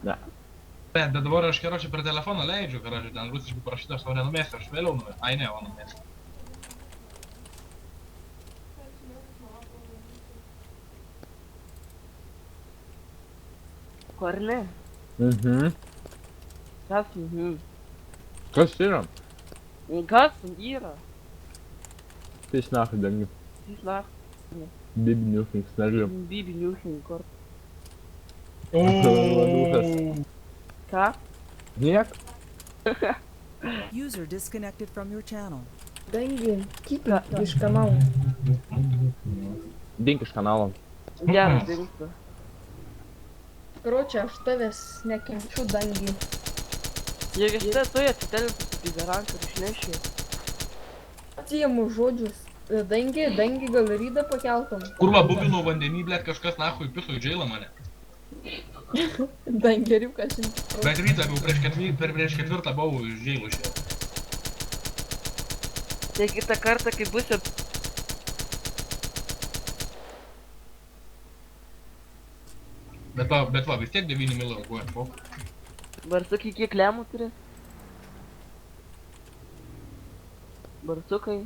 Ne. Bet dabar aš, karoči, per telefoną leidžiu, karoči, ten rusiškai parašyta, aš tau nenumėsiu, aš vėliau numėsiu. Ai, ne, o numėsiu. Ko ar ne? Mhm. Kas? Mhm. Kas yra? Kas yra? Bis nachher, denke Bis nach Bibi Newfing, snargliu. Bibi Newfing kort. Ką? Niek? User disconnected from your channel. Dangi, kipia iš kanalų. Dink iš kanalo. Geras dingsta. Karočią, aš tavęs nekenčiu, Dangi. Jeigu šitą tu atsitelpti su pizaranką ir išneši. Atsijamu žodžius. Dangi gal rydą pakeltam. Kurva, bubino vandenį, blėt, kažkas nahui piso į džeilą mane. Dangi, rimka šiandien. Bet rytą jau prieš ketvirtą buvau iš džeilų išėjęs. Tai kitą kartą, kai būsi... Bet va, vis tiek 9 milo rankuoja, fok. Barsukai kiek lemų turi? Barsukai.